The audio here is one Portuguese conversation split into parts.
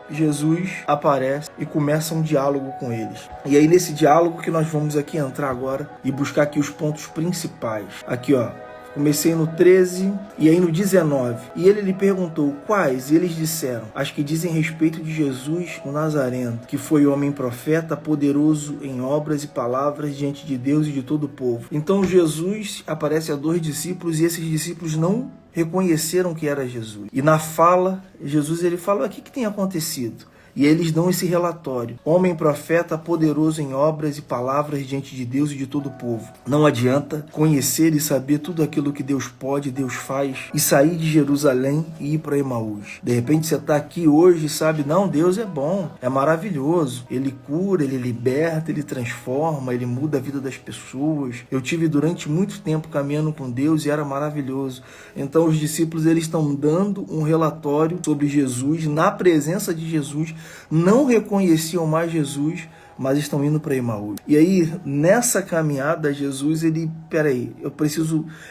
Jesus aparece e começa um diálogo com eles. E aí nesse diálogo que nós vamos aqui entrar agora e buscar aqui os pontos principais. Aqui ó, comecei no 13 e aí no 19. E ele lhe perguntou quais? E eles disseram: as que dizem respeito de Jesus o Nazareno, que foi homem profeta, poderoso em obras e palavras diante de Deus e de todo o povo. Então Jesus aparece a 2 discípulos e esses discípulos não reconheceram que era Jesus. E na fala, Jesus ele fala: o que tem acontecido? E eles dão esse relatório: homem profeta, poderoso em obras e palavras diante de Deus e de todo o povo. Não adianta conhecer e saber tudo aquilo que Deus pode, Deus faz, e sair de Jerusalém e ir para Emaús. De repente você está aqui hoje e sabe, não, Deus é bom, é maravilhoso. Ele cura, Ele liberta, Ele transforma, Ele muda a vida das pessoas. Eu tive durante muito tempo caminhando com Deus e era maravilhoso. Então os discípulos eles estão dando um relatório sobre Jesus, na presença de Jesus, não reconheciam mais Jesus, mas estão indo para Emaús. E aí, nessa caminhada, Jesus,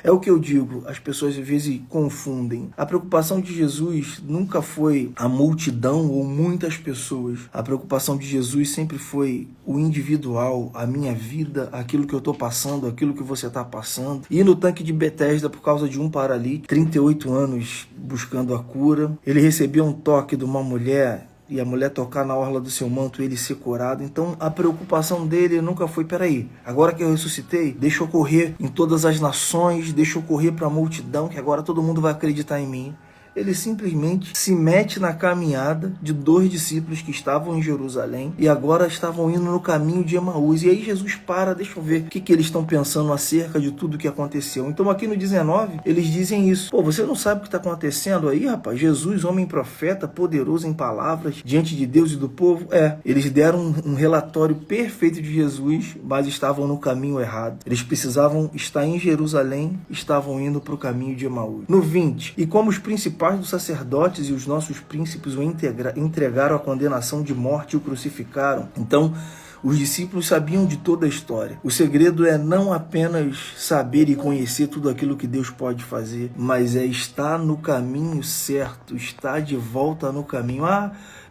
é o que eu digo, as pessoas às vezes confundem. A preocupação de Jesus nunca foi a multidão ou muitas pessoas. A preocupação de Jesus sempre foi o individual, a minha vida, aquilo que eu estou passando, aquilo que você está passando. E no tanque de Betesda, por causa de um paralítico, 38 anos buscando a cura, ele recebia um toque de uma mulher, e a mulher tocar na orla do seu manto, ele ser curado. Então a preocupação dele nunca foi: peraí, agora que eu ressuscitei, deixa eu correr em todas as nações, deixa eu correr para a multidão, que agora todo mundo vai acreditar em mim. Ele simplesmente se mete na caminhada de 2 discípulos que estavam em Jerusalém e agora estavam indo no caminho de Emaús. E aí Jesus para, deixa eu ver o que eles estão pensando acerca de tudo que aconteceu. Então aqui no 19, eles dizem isso: pô, você não sabe o que está acontecendo aí, rapaz? Jesus, homem profeta, poderoso em palavras, diante de Deus e do povo. Eles deram um relatório perfeito de Jesus, mas estavam no caminho errado. Eles precisavam estar em Jerusalém, estavam indo para o caminho de Emaús. No 20, e como os principais dos sacerdotes e os nossos príncipes o entregaram à condenação de morte e o crucificaram. Então, os discípulos sabiam de toda a história. O segredo é não apenas saber e conhecer tudo aquilo que Deus pode fazer, mas é estar no caminho certo, estar de volta no caminho.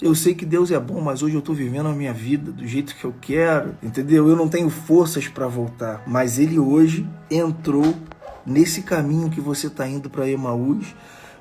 Eu sei que Deus é bom, mas hoje eu estou vivendo a minha vida do jeito que eu quero, entendeu? Eu não tenho forças para voltar, mas Ele hoje entrou nesse caminho que você está indo para Emaús.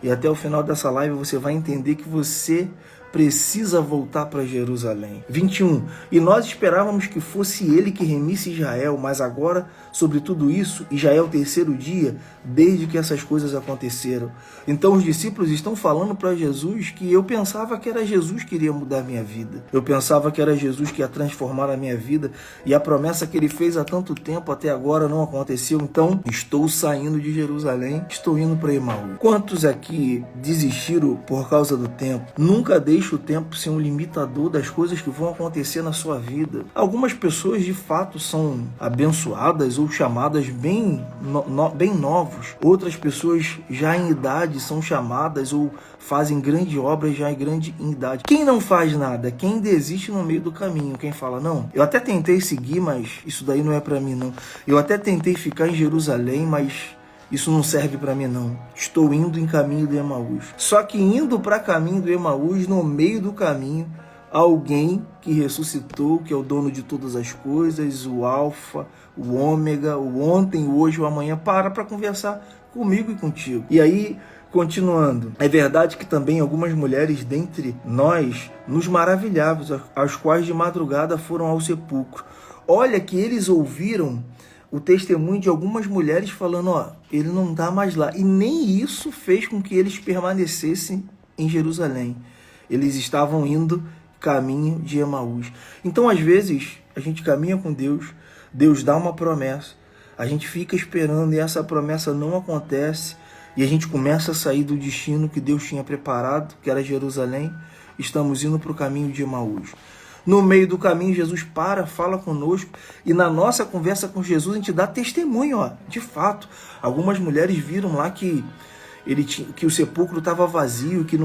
E até o final dessa live você vai entender que você precisa voltar para Jerusalém. 21. E nós esperávamos que fosse ele que remisse Israel, mas agora, sobre tudo isso, e já é o 3º dia desde que essas coisas aconteceram. Então os discípulos estão falando para Jesus que eu pensava que era Jesus que iria mudar a minha vida. Eu pensava que era Jesus que ia transformar a minha vida, e a promessa que ele fez há tanto tempo até agora não aconteceu. Então estou saindo de Jerusalém, estou indo para Emaús. Quantos aqui desistiram por causa do tempo? Nunca deixe o tempo ser um limitador das coisas que vão acontecer na sua vida. Algumas pessoas de fato são abençoadas ou chamadas bem novos. Outras pessoas já em idade são chamadas ou fazem grande obra já em grande idade. Quem não faz nada? Quem desiste no meio do caminho? Quem fala, não, eu até tentei seguir, mas isso daí não é para mim não. Eu até tentei ficar em Jerusalém, mas isso não serve para mim não. Estou indo em caminho do Emaús. Só que indo para caminho do Emaús, no meio do caminho, alguém que ressuscitou, que é o dono de todas as coisas, o Alfa, o Ômega, o ontem, o hoje, o amanhã, para conversar comigo e contigo. E aí, continuando, é verdade que também algumas mulheres dentre nós nos maravilhávamos, as quais de madrugada foram ao sepulcro. Olha que eles ouviram o testemunho de algumas mulheres falando, ele não está mais lá. E nem isso fez com que eles permanecessem em Jerusalém. Eles estavam indo caminho de Emaús. Então, às vezes, a gente caminha com Deus, Deus dá uma promessa, a gente fica esperando e essa promessa não acontece, e a gente começa a sair do destino que Deus tinha preparado, que era Jerusalém. Estamos indo para o caminho de Emaús. No meio do caminho, Jesus fala conosco, e na nossa conversa com Jesus a gente dá testemunho, de fato. Algumas mulheres viram lá que o sepulcro estava vazio, que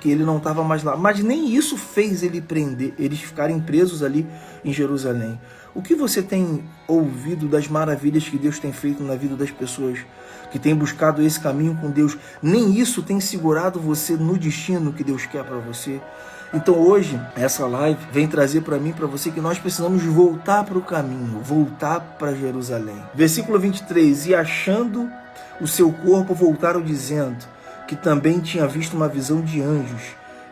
ele não estava mais lá. Mas nem isso fez eles ficarem presos ali em Jerusalém. O que você tem ouvido das maravilhas que Deus tem feito na vida das pessoas que têm buscado esse caminho com Deus? Nem isso tem segurado você no destino que Deus quer para você. Então hoje, essa live vem trazer para mim, para você, que nós precisamos voltar para o caminho, voltar para Jerusalém. Versículo 23, e achando o seu corpo, voltaram dizendo que também tinha visto uma visão de anjos,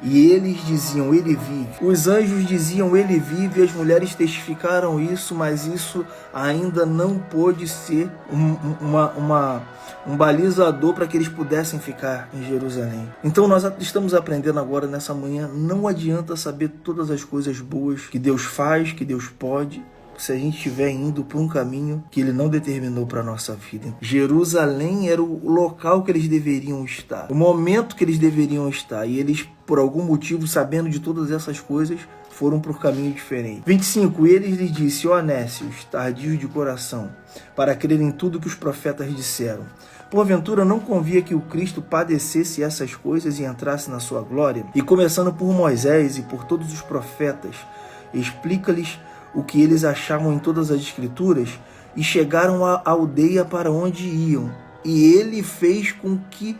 e eles diziam, ele vive. Os anjos diziam, ele vive, e as mulheres testificaram isso, mas isso ainda não pôde ser um balizador para que eles pudessem ficar em Jerusalém. Então nós estamos aprendendo agora nessa manhã, não adianta saber todas as coisas boas que Deus faz, que Deus pode, se a gente estiver indo por um caminho que Ele não determinou para a nossa vida. Jerusalém era o local que eles deveriam estar, o momento que eles deveriam estar, e eles, por algum motivo, sabendo de todas essas coisas, foram por um caminho diferente. 25, eles lhe disse, ó nécios, tardios de coração, para crer em tudo que os profetas disseram. Porventura não convia que o Cristo padecesse essas coisas e entrasse na sua glória? E começando por Moisés e por todos os profetas, explica-lhes o que eles achavam em todas as escrituras, e chegaram à aldeia para onde iam, e ele fez com que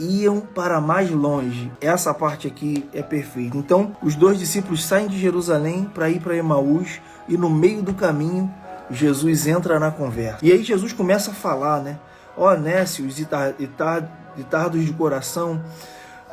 iam para mais longe. Essa parte aqui é perfeita. Então, os dois discípulos saem de Jerusalém para ir para Emaús, e no meio do caminho, Jesus entra na conversa. E aí Jesus começa a falar, né? Ó nécios e tardos de coração,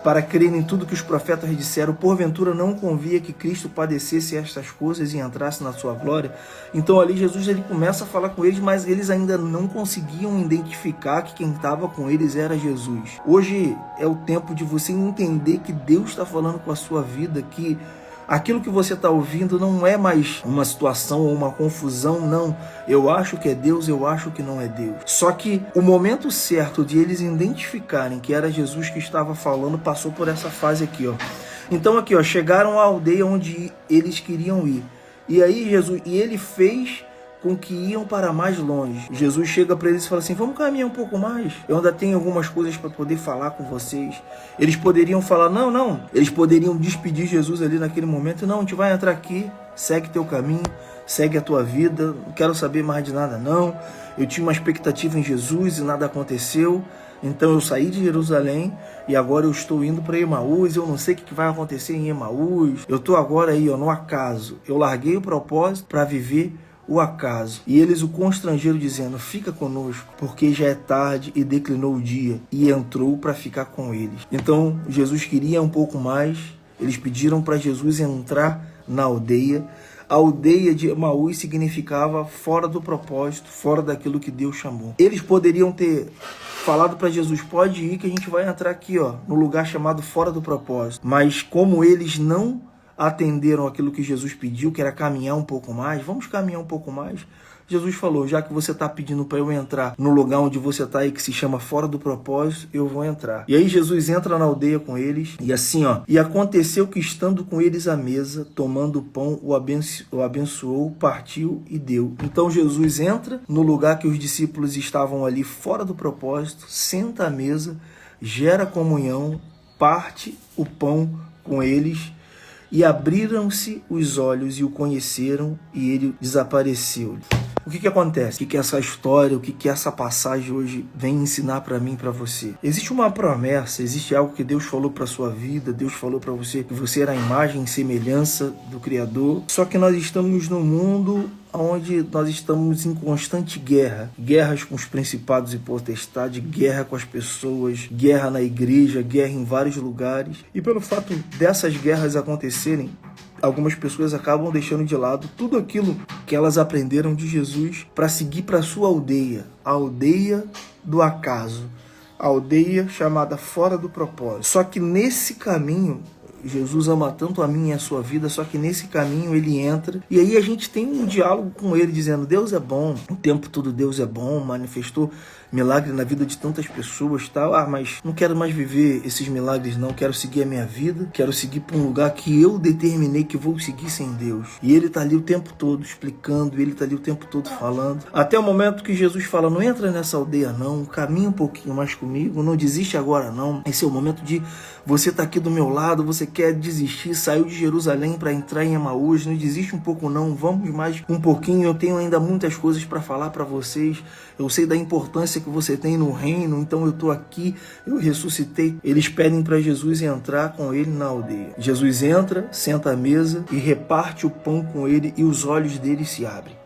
para crer em tudo que os profetas disseram, porventura não convia que Cristo padecesse estas coisas e entrasse na sua glória? Então ali Jesus começa a falar com eles, mas eles ainda não conseguiam identificar que quem estava com eles era Jesus. Hoje é o tempo de você entender que Deus está falando com a sua vida, que aquilo que você está ouvindo não é mais uma situação ou uma confusão, não. Eu acho que é Deus, eu acho que não é Deus. Só que o momento certo de eles identificarem que era Jesus que estava falando passou por essa fase aqui, ó. Então aqui, ó, chegaram à aldeia onde eles queriam ir. E aí ele fez com que iam para mais longe. Jesus chega para eles e fala assim, vamos caminhar um pouco mais. Eu ainda tenho algumas coisas para poder falar com vocês. Eles poderiam falar, não. Eles poderiam despedir Jesus ali naquele momento. Não, a gente vai entrar aqui, segue teu caminho, segue a tua vida, não quero saber mais de nada não. Eu tinha uma expectativa em Jesus e nada aconteceu. Então eu saí de Jerusalém e agora eu estou indo para Emaús. Eu não sei o que vai acontecer em Emaús. Eu estou agora aí, ó, no acaso. Eu larguei o propósito para viver o acaso. E eles o constrangeram dizendo, fica conosco, porque já é tarde e declinou o dia. E entrou para ficar com eles. Então Jesus queria um pouco mais. Eles pediram para Jesus entrar na aldeia. A aldeia de Emaús significava fora do propósito, fora daquilo que Deus chamou. Eles poderiam ter falado para Jesus, pode ir que a gente vai entrar aqui, ó, no lugar chamado fora do propósito. Mas como eles não atenderam aquilo que Jesus pediu, que era caminhar um pouco mais, vamos caminhar um pouco mais. Jesus falou, já que você está pedindo para eu entrar no lugar onde você está aí, que se chama fora do propósito, eu vou entrar. E aí Jesus entra na aldeia com eles, e assim, ó, e aconteceu que estando com eles à mesa, tomando o pão, o abençoou, partiu e deu. Então Jesus entra no lugar que os discípulos estavam ali fora do propósito, senta à mesa, gera comunhão, parte o pão com eles, e abriram-se os olhos e o conheceram, e ele desapareceu. O que acontece? O que essa história, o que essa passagem hoje vem ensinar para mim e para você? Existe uma promessa, existe algo que Deus falou para sua vida, Deus falou para você que você era a imagem e semelhança do Criador. Só que nós estamos num mundo onde nós estamos em constante guerra. Guerras com os principados e potestades, guerra com as pessoas, guerra na igreja, guerra em vários lugares. E pelo fato dessas guerras acontecerem, algumas pessoas acabam deixando de lado tudo aquilo que elas aprenderam de Jesus para seguir para a sua aldeia, a aldeia do acaso, a aldeia chamada fora do propósito. Só que nesse caminho, Jesus ama tanto a mim e a sua vida, só que nesse caminho ele entra, e aí a gente tem um diálogo com ele, dizendo, Deus é bom, o tempo todo Deus é bom, manifestou milagre na vida de tantas pessoas, tal. Mas não quero mais viver esses milagres não, quero seguir a minha vida, quero seguir para um lugar que eu determinei que vou seguir sem Deus. E ele está ali o tempo todo explicando, ele está ali o tempo todo falando, até o momento que Jesus fala, não entra nessa aldeia não, caminha um pouquinho mais comigo, não desiste agora não, esse é o momento de Você está aqui do meu lado, você quer desistir, saiu de Jerusalém para entrar em Emaús, não desiste um pouco não, vamos mais um pouquinho, eu tenho ainda muitas coisas para falar para vocês, eu sei da importância que você tem no reino, então eu estou aqui, eu ressuscitei. Eles pedem para Jesus entrar com ele na aldeia. Jesus entra, senta à mesa e reparte o pão com ele e os olhos dele se abrem.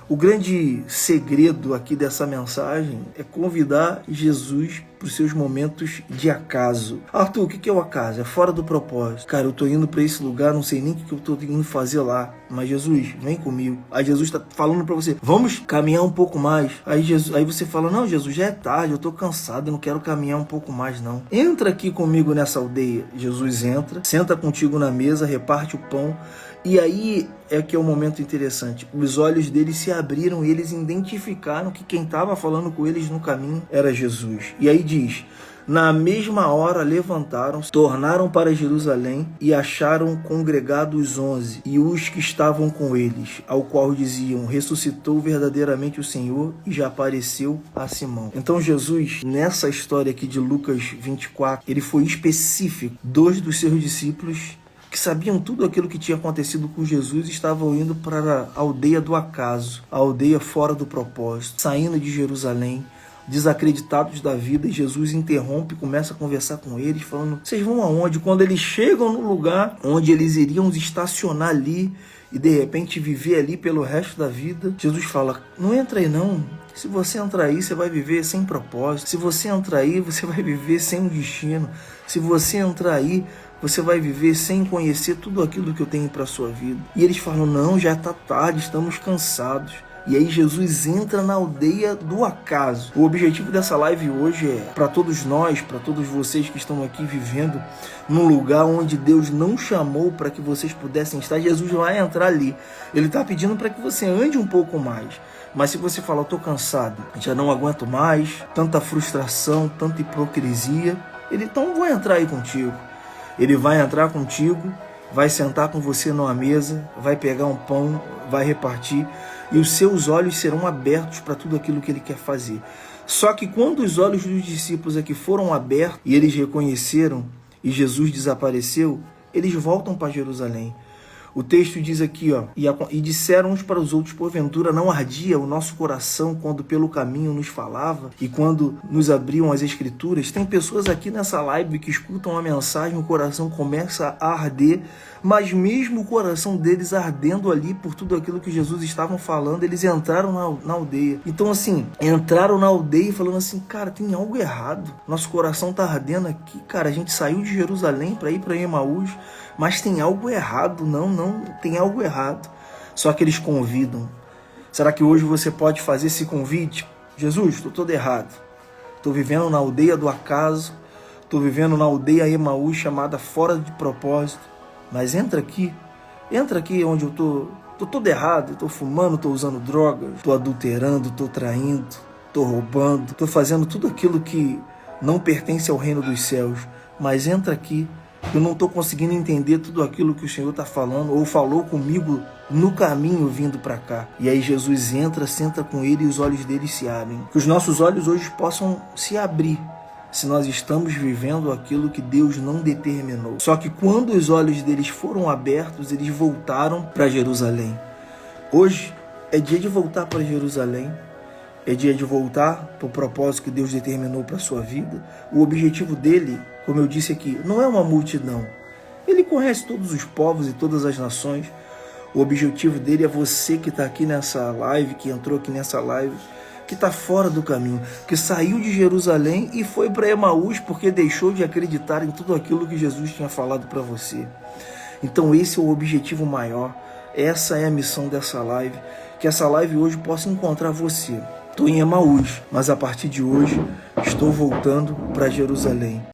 O grande segredo aqui dessa mensagem é convidar Jesus para os seus momentos de acaso. Arthur, o que é o acaso? É fora do propósito. Cara, eu tô indo para esse lugar, não sei nem o que eu tô indo fazer lá. Mas Jesus, vem comigo. Aí Jesus tá falando para você, vamos caminhar um pouco mais. Aí você fala, não, Jesus, já é tarde, eu tô cansado, eu não quero caminhar um pouco mais não. Entra aqui comigo nessa aldeia. Jesus entra, senta contigo na mesa, reparte o pão. E aí é que é um momento interessante. Os olhos deles se abriram e eles identificaram que quem estava falando com eles no caminho era Jesus. E aí diz, na mesma hora levantaram-se, tornaram para Jerusalém e acharam congregados 11 e os que estavam com eles, ao qual diziam, ressuscitou verdadeiramente o Senhor e já apareceu a Simão. Então Jesus, nessa história aqui de Lucas 24, ele foi específico. 2 dos seus discípulos que sabiam tudo aquilo que tinha acontecido com Jesus, estavam indo para a aldeia do acaso, a aldeia fora do propósito, saindo de Jerusalém, desacreditados da vida, e Jesus interrompe, começa a conversar com eles, falando, vocês vão aonde? Quando eles chegam no lugar onde eles iriam estacionar ali, e de repente viver ali pelo resto da vida, Jesus fala, não entra aí não. Se você entrar aí, você vai viver sem propósito. Se você entrar aí, você vai viver sem um destino. Se você entrar aí, você vai viver sem conhecer tudo aquilo que eu tenho para a sua vida. E eles falam, não, já está tarde, estamos cansados. E aí Jesus entra na aldeia do acaso. O objetivo dessa live hoje é para todos nós, para todos vocês que estão aqui vivendo num lugar onde Deus não chamou para que vocês pudessem estar. Jesus vai entrar ali. Ele está pedindo para que você ande um pouco mais. Mas se você falar, eu estou cansado, já não aguento mais, tanta frustração, tanta hipocrisia, ele então vou entrar aí contigo. Ele vai entrar contigo, vai sentar com você numa mesa, vai pegar um pão, vai repartir, e os seus olhos serão abertos para tudo aquilo que ele quer fazer. Só que quando os olhos dos discípulos aqui foram abertos e eles reconheceram e Jesus desapareceu, eles voltam para Jerusalém. O texto diz aqui, ó, e disseram uns para os outros, porventura não ardia o nosso coração quando pelo caminho nos falava e quando nos abriam as escrituras? Tem pessoas aqui nessa live que escutam a mensagem, o coração começa a arder, mas mesmo o coração deles ardendo ali por tudo aquilo que Jesus estava falando, eles entraram na aldeia. Então assim, entraram na aldeia falando assim, cara, tem algo errado, nosso coração tá ardendo aqui, cara, a gente saiu de Jerusalém para ir para Emaús, mas tem algo errado, não, tem algo errado. Só que eles convidam. Será que hoje você pode fazer esse convite? Jesus, estou todo errado. Estou vivendo na aldeia do acaso, estou vivendo na aldeia Emaús, chamada fora de propósito. Mas entra aqui onde eu estou todo errado, estou fumando, estou usando drogas, estou adulterando, estou traindo, estou roubando, estou fazendo tudo aquilo que não pertence ao reino dos céus. Mas entra aqui. Eu não estou conseguindo entender tudo aquilo que o Senhor está falando ou falou comigo no caminho vindo para cá. E aí Jesus entra, senta com ele e os olhos dele se abrem. Que os nossos olhos hoje possam se abrir se nós estamos vivendo aquilo que Deus não determinou. Só que quando os olhos deles foram abertos, eles voltaram para Jerusalém. Hoje é dia de voltar para Jerusalém. É dia de voltar para o propósito que Deus determinou para a sua vida. O objetivo dele, como eu disse aqui, não é uma multidão. Ele conhece todos os povos e todas as nações. O objetivo dele é você que está aqui nessa live, que entrou aqui nessa live, que está fora do caminho, que saiu de Jerusalém e foi para Emaús porque deixou de acreditar em tudo aquilo que Jesus tinha falado para você. Então esse é o objetivo maior. Essa é a missão dessa live. Que essa live hoje possa encontrar você. Estou em Emaús, mas a partir de hoje estou voltando para Jerusalém.